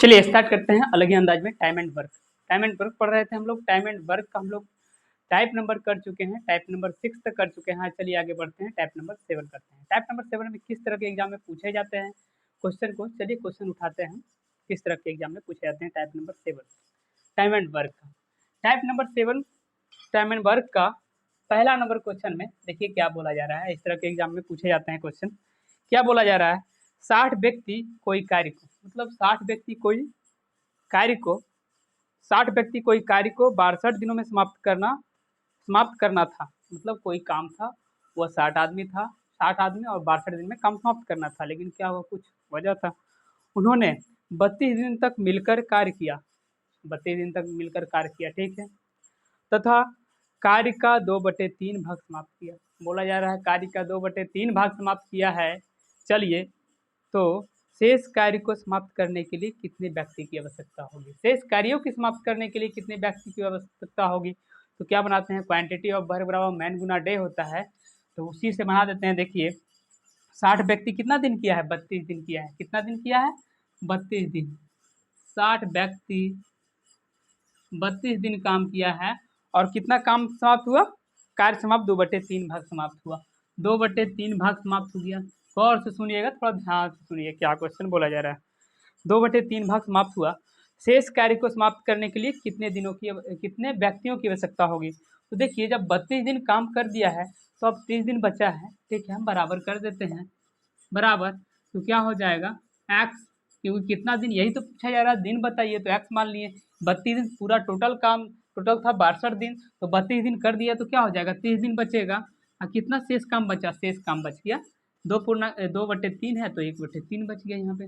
चलिए स्टार्ट करते हैं अलग ही अंदाज में। Time and work. Time and work पढ़ रहे थे हम लोग। टाइम एंड वर्क का हम लोग टाइप नंबर कर चुके हैं, टाइप नंबर 6 तक कर चुके हैं। चलिए आगे बढ़ते हैं, टाइप नंबर 7 करते हैं। टाइप नंबर 7 में किस तरह के एग्जाम में पूछे जाते हैं क्वेश्चन को, चलिए क्वेश्चन उठाते हैं किस तरह के एग्जाम में पूछे जाते हैं। Type number 7 time and work का। Type number 7 time and work का पहला नंबर क्वेश्चन में देखिए क्या बोला जा रहा है। इस तरह के एग्जाम में पूछे जाते हैं क्वेश्चन। क्या बोला जा रहा है? 60 व्यक्ति कोई कार्य को, मतलब 60 व्यक्ति कोई कार्य को 60 व्यक्ति कोई कार्य को 62 दिनों में समाप्त करना था। मतलब कोई काम था, वह 60 आदमी था, 60 आदमी और 62 दिन में काम समाप्त करना था। लेकिन क्या हुआ, कुछ वजह था। उन्होंने 32 दिन तक मिलकर कार्य किया, 32 दिन तक मिलकर कार्य किया, ठीक है, तथा कार्य का 2/3 भाग समाप्त किया। बोला जा रहा है कार्य का 2/3 भाग समाप्त किया है। चलिए तो शेष कार्य को समाप्त करने के लिए कितने व्यक्ति की आवश्यकता होगी? शेष कार्यों की समाप्त करने के लिए कितने व्यक्ति की आवश्यकता होगी? तो क्या बनाते हैं, क्वांटिटी ऑफ वर्क बराबर मैन गुना डे होता है, तो उसी से बना देते हैं। देखिए 60 व्यक्ति कितना दिन किया है? 32 दिन किया है। कितना दिन किया है? 32 दिन। 60 व्यक्ति 32 दिन काम किया है और कितना काम समाप्त हुआ? कार्य समाप्त 2/3 भाग समाप्त हुआ। 2/3 भाग समाप्त हो गया। गौर से सुनिएगा, थोड़ा ध्यान से सुनिए क्या क्वेश्चन बोला जा रहा है। 2/3 भाग समाप्त हुआ। शेष कार्य को समाप्त करने के लिए कितने व्यक्तियों की आवश्यकता होगी? तो देखिए जब 32 दिन काम कर दिया है तो अब 30 दिन बचा है, ठीक है, हम बराबर कर देते हैं। बराबर तो क्या हो जाएगा एक्स, क्योंकि कितना दिन यही तो पूछा जा रहा है, दिन बताइए तो एक्स मान लिए। 32 दिन पूरा टोटल काम, टोटल था 62 दिन, तो 32 दिन कर दिया तो क्या हो जाएगा, 30 दिन बचेगा। और कितना शेष काम बचा? शेष काम बच गया 2/3 है तो 1/3 बच गया यहाँ पे।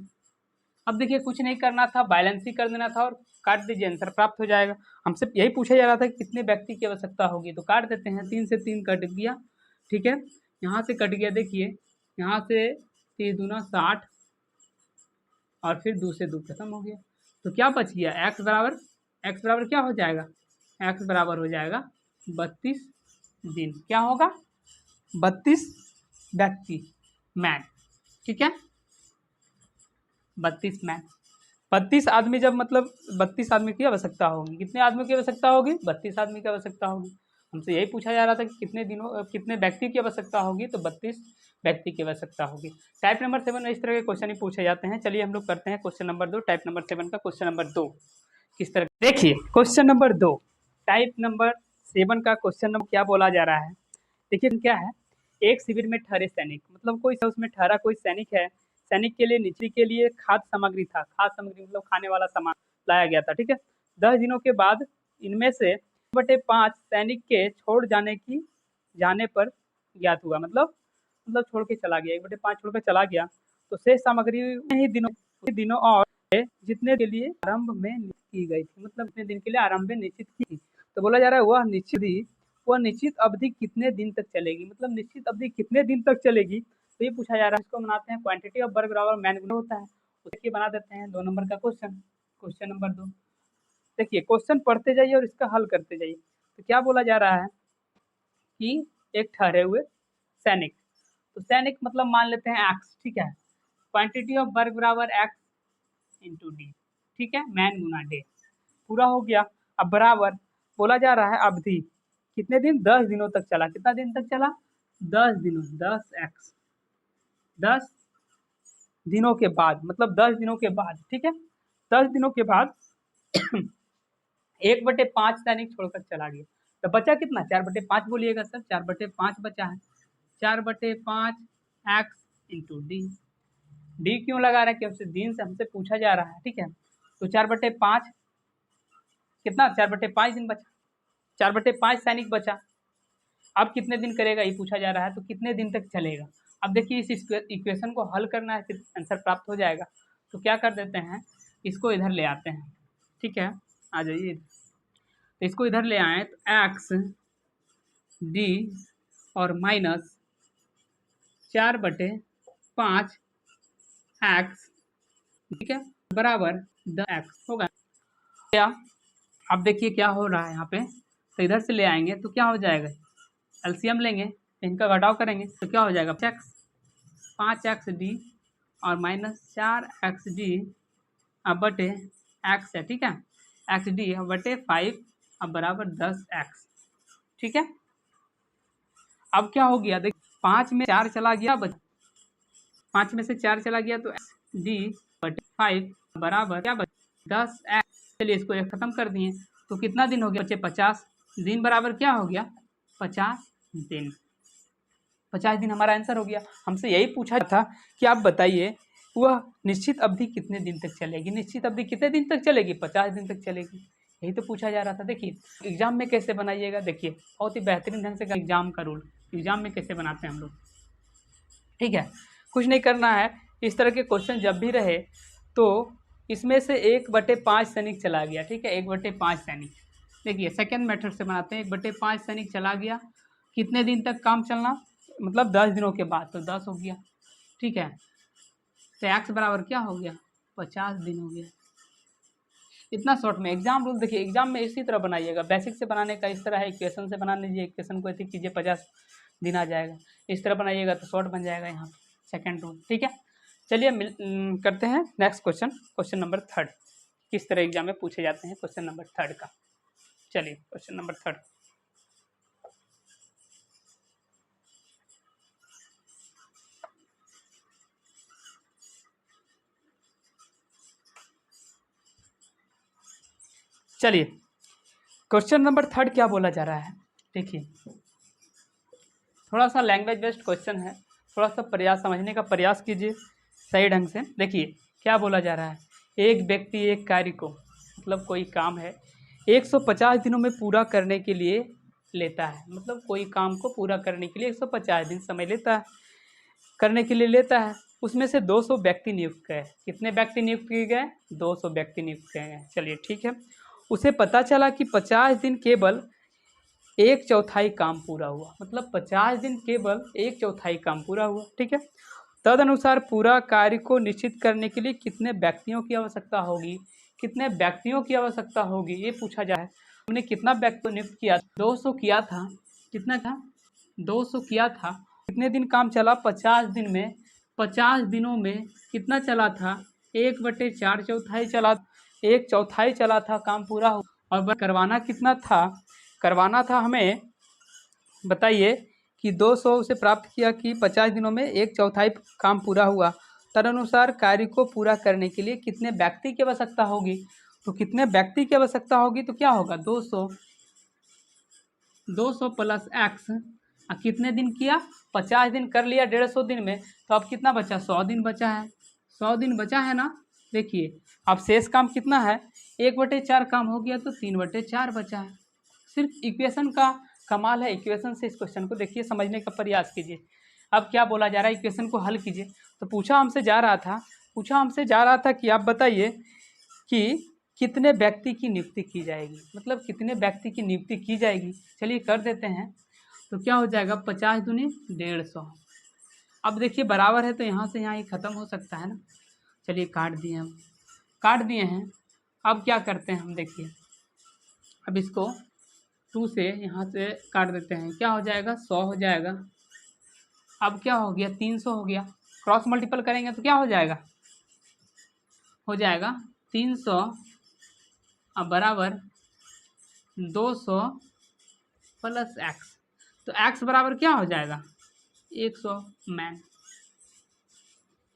अब देखिए कुछ नहीं करना था, बैलेंस ही कर देना था और काट दीजिए, आंसर प्राप्त हो जाएगा। हमसे यही पूछा जा रहा था कि कितने व्यक्ति की आवश्यकता होगी, तो काट देते हैं। 3 से 3 कट गया, ठीक है, यहाँ से कट गया। देखिए यहाँ से 3 दूना 60 और फिर 2 से 2 खत्म हो गया, तो क्या बच गया? एक्स बराबर क्या हो जाएगा? एक्स बराबर हो जाएगा 32 दिन। क्या होगा? 32 व्यक्ति मैन, ठीक है, 32 मैन। 32 आदमी जब मतलब 32 आदमी की आवश्यकता होगी। कितने आदमी की आवश्यकता होगी? 32 आदमी की आवश्यकता होगी। हमसे यही पूछा जा रहा था कि कितने व्यक्ति की आवश्यकता होगी, तो 32 व्यक्ति की आवश्यकता होगी। टाइप नंबर 7 में इस तरह के क्वेश्चन ही पूछे जाते हैं। चलिए हम लोग करते हैं क्वेश्चन नंबर 2। टाइप नंबर 7 का क्वेश्चन नंबर 2 किस तरह, देखिए क्वेश्चन नंबर 2 टाइप नंबर 7 का क्वेश्चन नंबर क्या बोला जा रहा है। देखिए क्या है, एक शिविर में ठहरे सैनिक, मतलब कोई उसमें ठहरा कोई सैनिक है। सैनिक के लिए निचली के लिए खाद्य सामग्री था। खाद्य सामग्री मतलब खाने वाला सामान लाया गया था, ठीक है। 10 दिनों के बाद इनमें से 1/5 सैनिक के छोड़ जाने पर ज्ञात हुआ। मतलब छोड़ के चला गया, 1/5 छोड़ के चला गया, तो शेष सामग्री ही दिनों और जितने के लिए आरंभ में निश्चित की गई थी, मतलब इतने दिन के लिए आरंभ में निश्चित की। तो बोला जा रहा है वह निश्चित अवधि कितने दिन तक चलेगी, मतलब निश्चित अवधि कितने दिन तक चलेगी, तो ये पूछा जा रहा है। इसको बनाते हैं क्वांटिटी ऑफ वर्क बराबर मैन गुना होता है, उसके बना देते हैं 2 नंबर का क्वेश्चन। क्वेश्चन नंबर 2 देखिए, क्वेश्चन पढ़ते जाइए और इसका हल करते जाइए। तो क्या बोला जा रहा है कि एक ठहरे हुए सैनिक, तो सैनिक मतलब मान लेते हैं एक्स, ठीक है, क्वांटिटी ऑफ वर्क बराबर एक्स इंटू डी, ठीक है, मैन गुना डे, पूरा हो गया। अब बराबर बोला जा रहा है अवधि कितने दिन? 10 दिनों तक चला। कितना दिन तक चला? 10 दिनों, 10x 10 दिनों के बाद, मतलब 10 दिनों के बाद, ठीक है, 10 दिनों के बाद 1/5 सैनिक छोड़कर चला गया, तो बचा कितना? 4/5 बोलिएगा सर, 4/5 बचा है। 4/5 एक्स इंटू डी। डी क्यों लगा रहा है? कि हमसे दिन से हमसे पूछा जा रहा है, ठीक है, तो 4/5 कितना? 4/5 दिन बचा, 4/5 सैनिक बचा। अब कितने दिन करेगा ये पूछा जा रहा है, तो कितने दिन तक चलेगा। अब देखिए इस इक्वेशन को हल करना है, फिर आंसर प्राप्त हो जाएगा। तो क्या कर देते हैं, इसको इधर ले आते हैं, ठीक है, आ जाइए। तो इसको इधर ले आए तो एक्स डी और माइनस 4/5 एक्स, ठीक है, बराबर 10x होगा क्या। अब देखिए क्या हो रहा है यहाँ पे, तो इधर से ले आएंगे तो क्या हो जाएगा, एलसीएम लेंगे, इनका घटाव करेंगे तो क्या हो जाएगा 5x डी और माइनस 4x डी अब बटे एक्स है, ठीक है, एक्स डी बटे 5 अब बराबर 10x, ठीक है। अब क्या हो गया, देख 5 में 4 चला गया, 5 में से 4 चला गया तो डी बटे 5 बराबर क्या बचा 10x। चलिए इसको एक खत्म कर दिए तो कितना दिन हो गया बच्चे 50 दिन बराबर क्या हो गया 50 दिन। 50 दिन हमारा आंसर हो गया। हमसे यही पूछा था कि आप बताइए वह निश्चित अवधि कितने दिन तक चलेगी, निश्चित अवधि कितने दिन तक चलेगी 50 दिन तक चलेगी, यही तो पूछा जा रहा था। देखिए एग्जाम में कैसे बनाइएगा, देखिए बहुत ही बेहतरीन ढंग से एग्जाम का रूल, एग्जाम में कैसे बनाते हैं हम लोग, ठीक है। कुछ नहीं करना है, इस तरह के क्वेश्चन जब भी रहे तो इसमें से 1/5 सैनिक चला गया, ठीक है, 1/5 सैनिक। देखिए सेकेंड मेथड से बनाते हैं, 1/5 सैनिक चला गया, कितने दिन तक काम चलना, मतलब 10 दिनों के बाद, तो 10 हो गया, ठीक है। तो एक्स बराबर क्या हो गया 50 दिन हो गया। इतना शॉर्ट में एग्जाम रूल देखिए, एग्जाम में इसी तरह बनाइएगा, बेसिक से बनाने का इस तरह है, इक्वेशन से बना लीजिए, इक्वेशन को ऐसे कीजिए 50 दिन आ जाएगा, इस तरह बनाइएगा तो शॉर्ट बन जाएगा यहाँ सेकेंड रूल, ठीक है। चलिए करते हैं नेक्स्ट क्वेश्चन, क्वेश्चन नंबर 3 किस तरह एग्जाम में पूछे जाते हैं, क्वेश्चन नंबर 3 का। चलिए क्वेश्चन नंबर 3 चलिए क्वेश्चन नंबर 3 क्या बोला जा रहा है, देखिए थोड़ा सा लैंग्वेज बेस्ड क्वेश्चन है, थोड़ा सा प्रयास समझने का प्रयास कीजिए सही ढंग से। देखिए क्या बोला जा रहा है, एक व्यक्ति एक कार्य को, मतलब कोई काम है 150 दिनों में पूरा करने के लिए लेता है, मतलब कोई काम को पूरा करने के लिए 150 दिन समय लेता है, करने के लिए लेता है। उसमें से 200 व्यक्ति नियुक्त गए, कितने व्यक्ति नियुक्त किए गए 200 व्यक्ति नियुक्त किए गए। चलिए ठीक है, उसे पता चला कि 50 दिन केवल 1/4 काम पूरा हुआ, मतलब 50 दिन केवल 1/4 काम पूरा हुआ, ठीक है। तदनुसार पूरा कार्य को निश्चित करने के लिए कितने व्यक्तियों की आवश्यकता होगी, कितने व्यक्तियों की आवश्यकता होगी ये पूछा जाए। हमने कितना व्यक्ति नियुक्त किया 200 किया था, कितना था 200 किया था, कितने दिन काम चला 50 दिन में, 50 दिनों में कितना चला था 1/4 चला, 1/4 चला था काम पूरा हो। और करवाना कितना था, करवाना था हमें बताइए कि 200 से प्राप्त किया कि 50 दिनों में 1/4 काम पूरा हुआ। तदनुसार कार्य को पूरा करने के लिए कितने व्यक्ति की आवश्यकता होगी, तो कितने व्यक्ति की आवश्यकता होगी तो क्या होगा 200 प्लस एक्स, कितने दिन किया 50 दिन कर लिया 150 दिन में, तो अब कितना बचा 100 दिन बचा है, 100 दिन बचा है ना। देखिए अब शेष काम कितना है 1/4 काम हो गया तो 3/4 बचा है। सिर्फ इक्वेशन का कमाल है, इक्वेशन से इस क्वेश्चन को देखिए समझने का प्रयास कीजिए। अब क्या बोला जा रहा है, इक्वेशन को हल कीजिए। तो पूछा हमसे जा रहा था कि आप बताइए कि कितने व्यक्ति की नियुक्ति की जाएगी, मतलब कितने व्यक्ति की नियुक्ति की जाएगी। चलिए कर देते हैं, तो क्या हो जाएगा 50 दूनी 150। अब देखिए बराबर है तो यहाँ से यहाँ ही ख़त्म हो सकता है ना। चलिए काट दिए, हम काट दिए हैं। अब क्या करते हैं हम, देखिए अब इसको 2 से यहाँ से काट देते हैं, क्या हो जाएगा 100 हो जाएगा। अब क्या हो गया 300 हो गया, क्रॉस मल्टीपल करेंगे तो क्या हो जाएगा 300 अब बराबर 200 प्लस एक्स, तो एक्स बराबर क्या हो जाएगा 100 मैन,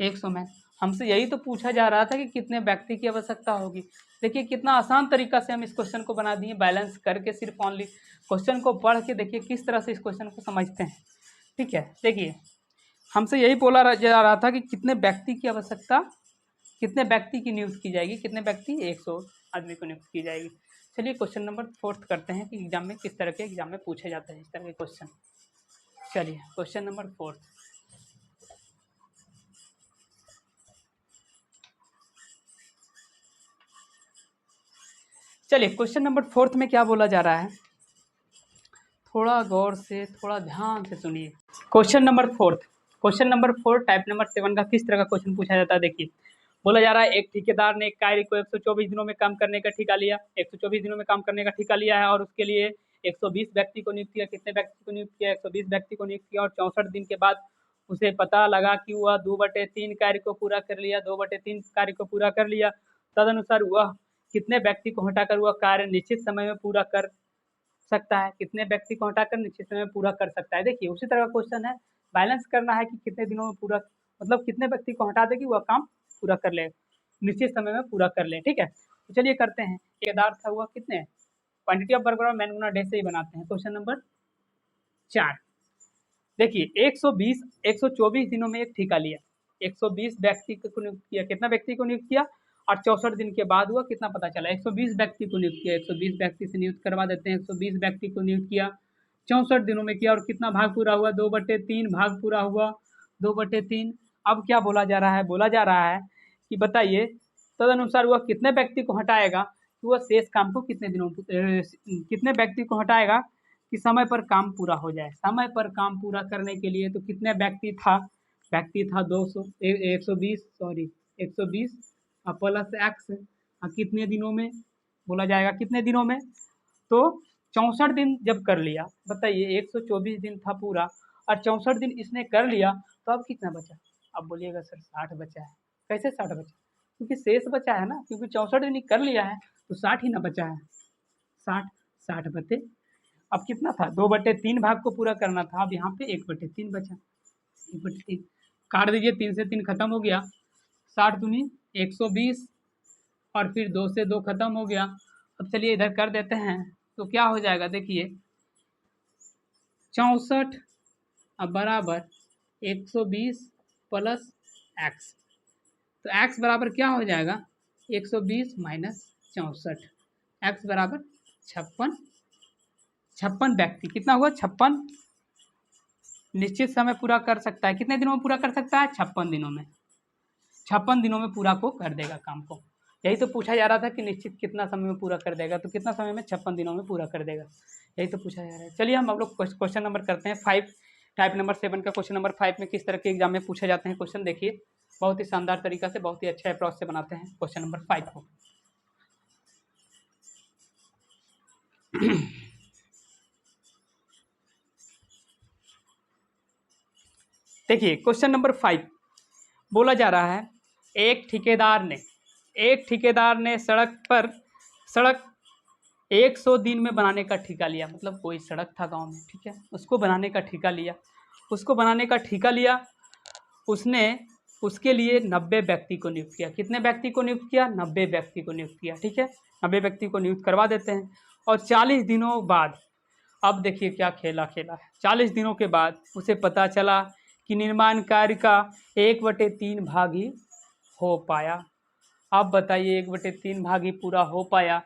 100 मैन। हमसे यही तो पूछा जा रहा था कि कितने व्यक्ति की आवश्यकता होगी। देखिए कितना आसान तरीका से हम इस क्वेश्चन को बना दिए, बैलेंस करके सिर्फ ऑनली क्वेश्चन को पढ़ के देखिए किस तरह से इस क्वेश्चन को समझते हैं, ठीक है। देखिए हमसे यही बोला जा रहा था कि कितने व्यक्ति की आवश्यकता, कितने व्यक्ति की नियुक्त की जाएगी, कितने व्यक्ति 100 आदमी को नियुक्त की जाएगी। चलिए क्वेश्चन नंबर 4 करते हैं कि एग्जाम में किस तरह के एग्जाम में पूछे जाते हैं इस तरह के क्वेश्चन। चलिए क्वेश्चन नंबर 4, चलिए क्वेश्चन नंबर 4 में क्या बोला जा रहा है, थोड़ा गौर से थोड़ा ध्यान से सुनिए। क्वेश्चन नंबर 4 टाइप नंबर 7 का किस तरह का क्वेश्चन पूछा जाता है। देखिए बोला जा रहा है एक ठेकेदार ने एक कार्य को 124 दिनों में काम करने का ठेका लिया, 124 दिनों में काम करने का ठेका लिया है और उसके लिए 120 व्यक्ति को नियुक्त किया। कितने व्यक्ति को नियुक्त किया 120 व्यक्ति को नियुक्त किया, और 64 दिन के बाद उसे पता लगा कि वह 2/3 कार्य को पूरा कर लिया, 2/3 कार्य को पूरा कर लिया। तदनुसार वह कितने व्यक्ति को हटाकर वह कार्य निश्चित समय में पूरा कर सकता है, कितने व्यक्ति को हटाकर निश्चित समय में पूरा कर सकता है। देखिए उसी तरह का क्वेश्चन है, बैलेंस करना है कि कितने दिनों में पूरा, मतलब कितने व्यक्ति को हटा दे कि वह काम पूरा कर ले, निश्चित समय में पूरा कर ले। ठीक है, तो चलिए करते हैं। केदार था हुआ कितने, quantity of work man Guna day से ही बनाते हैं। क्वेश्चन नंबर 4, देखिए 124 दिनों में एक ठेका लिया, 120 व्यक्ति को नियुक्त किया, कितना व्यक्ति को नियुक्त किया, और 64 दिन के बाद हुआ कितना पता चला, 120 व्यक्ति को नियुक्त किया, 120 व्यक्ति से नियुक्त करवा देते हैं। 120 व्यक्ति को नियुक्त किया, 64 दिनों में किया, और कितना भाग पूरा हुआ, 2/3 भाग पूरा हुआ, 2/3। अब क्या बोला जा रहा है, बोला जा रहा है कि बताइए तदनुसार वह कितने व्यक्ति को हटाएगा कि वह शेष काम को कितने दिनों, कितने व्यक्ति को हटाएगा कि समय पर काम पूरा हो जाए। समय पर काम पूरा करने के लिए तो कितने व्यक्ति था, व्यक्ति था 120 सॉरी 120 प्लस एक्स, कितने दिनों में बोला जाएगा, कितने दिनों में, तो 64 दिन जब कर लिया, बताइए 124 दिन था पूरा और 64 दिन इसने कर लिया, तो अब कितना बचा, अब बोलिएगा सर 60 बचा है। कैसे 60 बचा, क्योंकि शेष बचा है ना, क्योंकि 64 दिन कर लिया है तो 60 ही ना बचा है, 60 बटे, अब कितना था 2/3 भाग को पूरा करना था, अब यहाँ पे 1/3 बचा, 1/3 काट दीजिए, 3 से 3 खत्म हो गया, 60 दूनी 120 और फिर 2 से 2 खत्म हो गया। अब चलिए इधर कर देते हैं, तो क्या हो जाएगा, देखिए 64 अब बराबर 120 प्लस एक्स, तो एक्स बराबर क्या हो जाएगा 120 माइनस 64, एक्स बराबर 56 व्यक्ति, कितना हुआ 56, निश्चित समय पूरा कर सकता है, कितने दिनों में पूरा कर सकता है, 56 दिनों में, 56 दिनों में पूरा को कर देगा काम को। यही तो पूछा जा रहा था कि निश्चित कितना समय में पूरा कर देगा, तो कितना समय में 56 दिनों में पूरा कर देगा, यही तो पूछा जा रहा है। चलिए हम लोग क्वेश्चन नंबर करते हैं 5, टाइप नंबर 7 का क्वेश्चन नंबर 5 में किस तरह के एग्जाम में पूछे जाते हैं क्वेश्चन, देखिए बहुत ही शानदार तरीका से, बहुत ही अच्छे अप्रोच से बनाते हैं क्वेश्चन नंबर 5 को। देखिए क्वेश्चन नंबर 5 बोला जा रहा है, एक ठेकेदार ने सड़क 100 दिन में बनाने का ठेका लिया, मतलब कोई सड़क था गांव में, ठीक है, उसको बनाने का ठेका लिया, उसने उसके लिए 90 व्यक्ति को नियुक्त किया, कितने व्यक्ति को नियुक्त किया, 90 व्यक्ति को नियुक्त किया, ठीक है, 90 व्यक्ति को नियुक्त करवा देते हैं। और 40 दिनों बाद, अब देखिए क्या खेला है, 40 दिनों के बाद उसे पता चला कि निर्माण कार्य का 1/3 भाग ही हो पाया। अब बताइए 1/3 भाग ही पूरा हो पाया,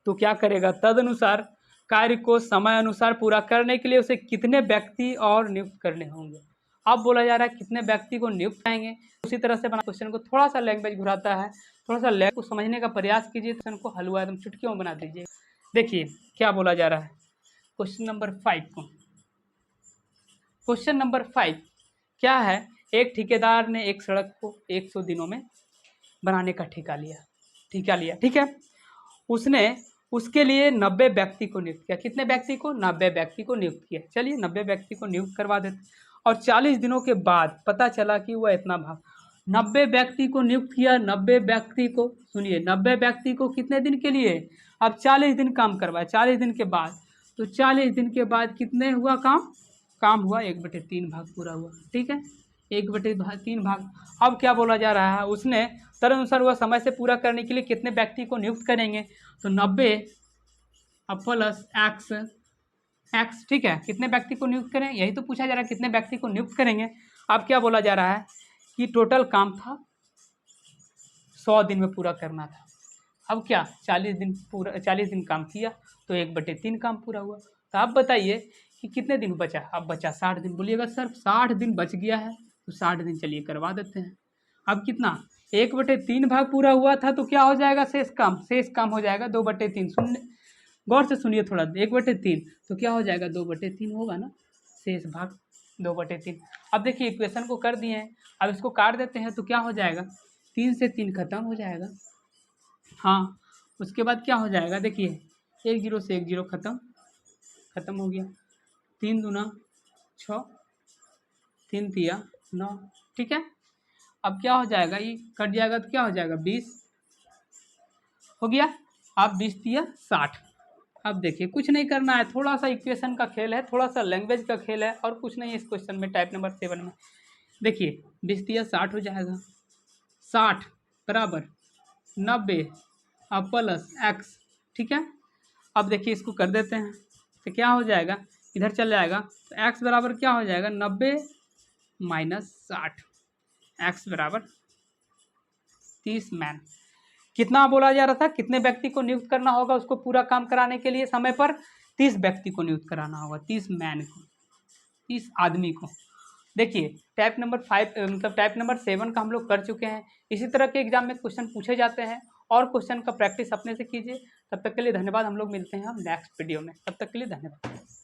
तो क्या करेगा, तदनुसार कार्य को समय अनुसार पूरा करने के लिए उसे कितने व्यक्ति और नियुक्त करने होंगे। अब बोला जा रहा है कितने व्यक्ति को नियुक्त करेंगे। उसी तरह से बना क्वेश्चन को थोड़ा सा लैंग्वेज घुराता है, थोड़ा सा लैंग्वेज को समझने का प्रयास कीजिए, क्वेश्चन को हलवा एकदम चुटकियों में बना दीजिए। देखिए क्या बोला जा रहा है क्वेश्चन नंबर 5 को, क्वेश्चन नंबर 5 क्या है, एक ठेकेदार ने एक सड़क को 100 दिनों में बनाने का ठेका लिया, ठीक है, उसने उसके लिए 90 व्यक्ति को नियुक्त किया, कितने व्यक्ति को, 90 व्यक्ति को नियुक्त किया। चलिए 90 व्यक्ति को नियुक्त करवा देते, और 40 दिनों के बाद पता चला कि वह इतना भाग, 90 व्यक्ति को नियुक्त किया, 90 व्यक्ति को, सुनिए 90 व्यक्ति को कितने दिन के लिए, अब 40 दिन काम करवाए, 40 दिन के बाद, तो 40 दिन के बाद कितने हुआ काम हुआ 1/3 भाग पूरा हुआ, ठीक है, 1/3 भाग। अब क्या बोला जा रहा है, उसने तदनुसार वह समय से पूरा करने के लिए कितने व्यक्ति को नियुक्त करेंगे, तो 90 प्लस एक्स, ठीक है, कितने व्यक्ति को नियुक्त करें, यही तो पूछा जा रहा है कितने व्यक्ति को नियुक्त करेंगे। अब क्या बोला जा रहा है कि टोटल काम था 100 दिन में पूरा करना था, अब क्या 40 दिन काम किया तो 1/3 काम पूरा हुआ। तो आप बताइए कि कितने दिन बचा, अब बचा 60 दिन, बोलिएगा सर 60 दिन बच गया है, तो 60 दिन चलिए करवा देते हैं। अब कितना 1/3 भाग पूरा हुआ था, तो क्या हो जाएगा, शेष काम हो जाएगा 2/3, सुनने गौर से सुनिए थोड़ा, 1/3 तो क्या हो जाएगा 2/3 होगा ना, शेष भाग 2/3। अब देखिए इक्वेशन को कर दिए हैं, अब इसको काट देते हैं तो क्या हो जाएगा, 3 से 3 खत्म हो जाएगा, हाँ, उसके बाद क्या हो जाएगा, देखिए 1 0 से 1 0 खत्म हो गया, 3 दूना 6, 3 तिया 9, ठीक है। अब क्या हो जाएगा, ये कट जाएगा तो क्या हो जाएगा 20, हो गया। अब 20×3 = 60। अब देखिए कुछ नहीं करना है, थोड़ा सा इक्वेशन का खेल है, थोड़ा सा लैंग्वेज का खेल है, और कुछ नहीं है इस क्वेश्चन में, टाइप नंबर 7 में। देखिए 20×3 = 60 हो जाएगा। 60 बराबर 90 अब प्लस x, ठीक है। अब देखिए इसको कर देते हैं तो क्या हो जाएगा, इधर चल जाएगा तो x बराबर क्या हो जाएगा, 90 - 60, x बराबर 30 मैन। कितना बोला जा रहा था, कितने व्यक्ति को नियुक्त करना होगा उसको पूरा काम कराने के लिए समय पर, 30 व्यक्ति को नियुक्त कराना होगा, 30 मैन को, 30 आदमी को। देखिए टाइप नंबर 5 मतलब टाइप नंबर 7 का हम लोग कर चुके हैं। इसी तरह के एग्जाम में क्वेश्चन पूछे जाते हैं, और क्वेश्चन का प्रैक्टिस अपने से कीजिए। तब तक के लिए धन्यवाद, हम लोग मिलते हैं हम नेक्स्ट वीडियो में, तब तक के लिए धन्यवाद।